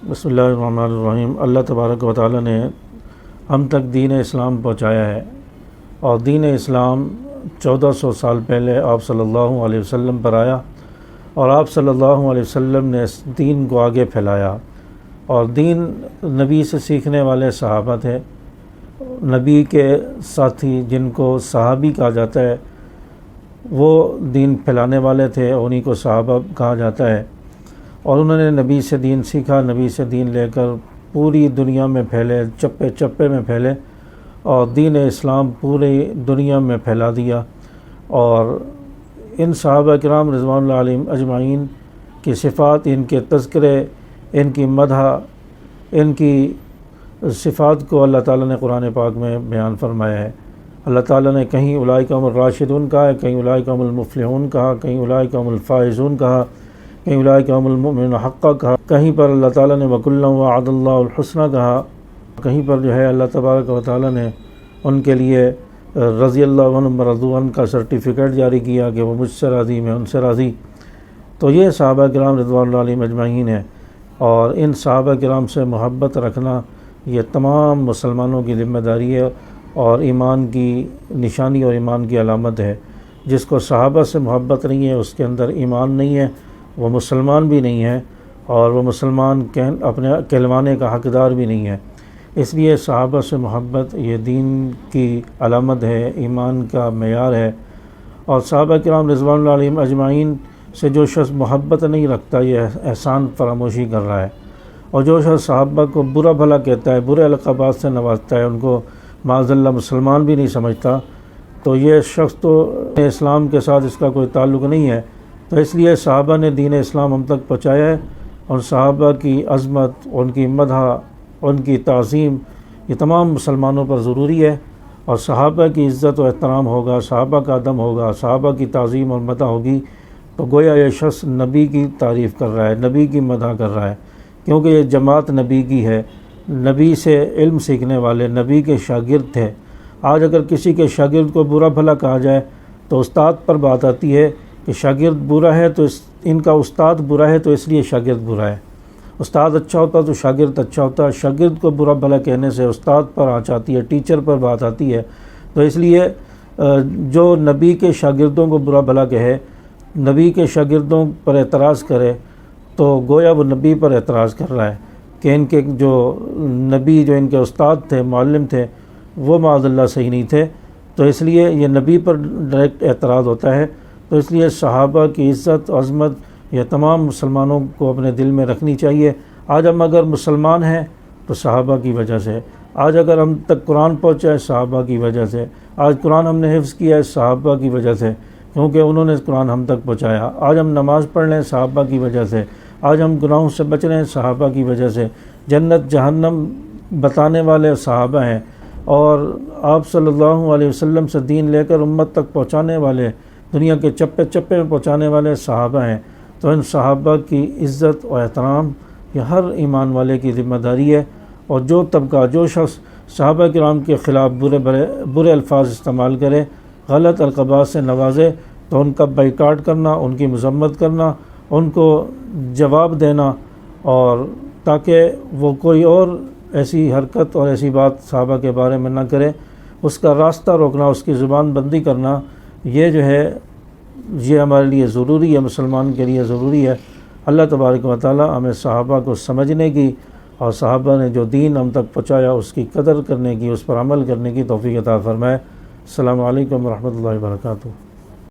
بسم اللہ الرحمن الرحیم۔ اللہ تبارک و تعالی نے ہم تک دین اسلام پہنچایا ہے، اور دین اسلام 1400 سال پہلے آپ صلی اللہ علیہ وسلم پر آیا، اور آپ صلی اللہ علیہ وسلم نے اس دین کو آگے پھیلایا، اور دین نبی سے سیکھنے والے صحابہ تھے۔ نبی کے ساتھی جن کو صحابی کہا جاتا ہے وہ دین پھیلانے والے تھے، انہی کو صحابہ کہا جاتا ہے، اور انہوں نے نبی سے دین سیکھا، نبی سے دین لے کر پوری دنیا میں پھیلے، چپے چپے میں پھیلے، اور دین اسلام پوری دنیا میں پھیلا دیا۔ اور ان صحابہ کرام رضوان اللہ علیہم اجمعین کی صفات، ان کے تذکرے، ان کی مدح، ان کی صفات کو اللہ تعالیٰ نے قرآن پاک میں بیان فرمایا ہے۔ اللہ تعالیٰ نے کہیں اولئک هم الراشدون کہا ہے، کہیں اولئک هم المفلحون کہا، کہیں اولئک هم الفائزون کہا، کہیں اولئک هم المؤمنون حقا کہا، کہیں پر اللہ تعالیٰ نے وَكُلًّا وَعَدَ اللَّهُ الْحُسْنَى کہا، کہیں پر جو ہے اللہ تبارک و تعالیٰ نے ان کے لیے رضی اللہ عنہم ورضوا عنہ کا سرٹیفکیٹ جاری کیا کہ وہ مجھ سے راضی، میں ان سے راضی۔ تو یہ صحابہ کرام رضوان اللہ علیہم اجمعین ہیں، اور ان صحابہ کرام سے محبت رکھنا یہ تمام مسلمانوں کی ذمہ داری ہے، اور ایمان کی نشانی اور ایمان کی علامت ہے۔ جس کو صحابہ سے محبت نہیں ہے، اس کے اندر ایمان نہیں ہے، وہ مسلمان بھی نہیں ہے، اور وہ مسلمان اپنے کہلوانے کا حقدار بھی نہیں ہے۔ اس لیے صحابہ سے محبت یہ دین کی علامت ہے، ایمان کا معیار ہے۔ اور صحابہ کرام رضوان اللہ علیہم اجمعین سے جو شخص محبت نہیں رکھتا، یہ احسان فراموشی کر رہا ہے، اور جو شخص صحابہ کو برا بھلا کہتا ہے، برے القابات سے نوازتا ہے، ان کو معاذ اللہ مسلمان بھی نہیں سمجھتا، تو یہ شخص تو اسلام کے ساتھ اس کا کوئی تعلق نہیں ہے۔ تو اس لیے صحابہ نے دین اسلام ہم تک پہنچایا ہے، اور صحابہ کی عظمت، ان کی مدح، ان کی تعظیم یہ تمام مسلمانوں پر ضروری ہے، اور صحابہ کی عزت و احترام ہوگا، صحابہ کا ادب ہوگا، صحابہ کی تعظیم اور مدح ہوگی، تو گویا یہ شخص نبی کی تعریف کر رہا ہے، نبی کی مدح کر رہا ہے، کیونکہ یہ جماعت نبی کی ہے، نبی سے علم سیکھنے والے نبی کے شاگرد تھے۔ آج اگر کسی کے شاگرد کو برا بھلا کہا جائے تو استاد پر بات آتی ہے کہ شاگرد برا ہے تو ان کا استاد برا ہے، تو اس لیے شاگرد برا ہے۔ استاد اچھا ہوتا تو شاگرد اچھا ہوتا، شاگرد کو برا بھلا کہنے سے استاد پر آنچ آتی ہے، ٹیچر پر بات آتی ہے۔ تو اس لیے جو نبی کے شاگردوں کو برا بھلا کہے، نبی کے شاگردوں پر اعتراض کرے، تو گویا وہ نبی پر اعتراض کر رہا ہے کہ ان کے جو نبی، جو ان کے استاد تھے، معلم تھے، وہ معاذ اللہ صحیح نہیں تھے۔ تو اس لیے یہ نبی پر ڈائریکٹ اعتراض ہوتا ہے۔ تو اس لیے صحابہ کی عزت، عظمت یہ تمام مسلمانوں کو اپنے دل میں رکھنی چاہیے۔ آج ہم اگر مسلمان ہیں تو صحابہ کی وجہ سے، آج اگر ہم تک قرآن پہنچا ہے صحابہ کی وجہ سے، آج قرآن ہم نے حفظ کیا ہے صحابہ کی وجہ سے، کیونکہ انہوں نے قرآن ہم تک پہنچایا۔ آج ہم نماز پڑھ رہے ہیں صحابہ کی وجہ سے، آج ہم گناہوں سے بچ رہے ہیں صحابہ کی وجہ سے۔ جنت جہنم بتانے والے صحابہ ہیں، اور آپ صلی اللہ علیہ وسلم سے دین لے کر امت تک پہنچانے والے، دنیا کے چپے چپے میں پہنچانے والے صحابہ ہیں۔ تو ان صحابہ کی عزت و احترام یہ ہر ایمان والے کی ذمہ داری ہے، اور جو طبقہ، جو شخص صحابہ کرام کے خلاف برے الفاظ استعمال کرے، غلط القابات سے نوازے، تو ان کا بائیکاٹ کرنا، ان کی مذمت کرنا، ان کو جواب دینا، اور تاکہ وہ کوئی اور ایسی حرکت اور ایسی بات صحابہ کے بارے میں نہ کرے، اس کا راستہ روکنا، اس کی زبان بندی کرنا، یہ جو ہے یہ ہمارے لیے ضروری ہے، مسلمان کے لیے ضروری ہے۔ اللہ تبارک و تعالی ہمیں صحابہ کو سمجھنے کی، اور صحابہ نے جو دین ہم تک پہنچایا اس کی قدر کرنے کی، اس پر عمل کرنے کی توفیق عطا فرمائے۔ السلام علیکم ورحمۃ اللہ وبرکاتہ۔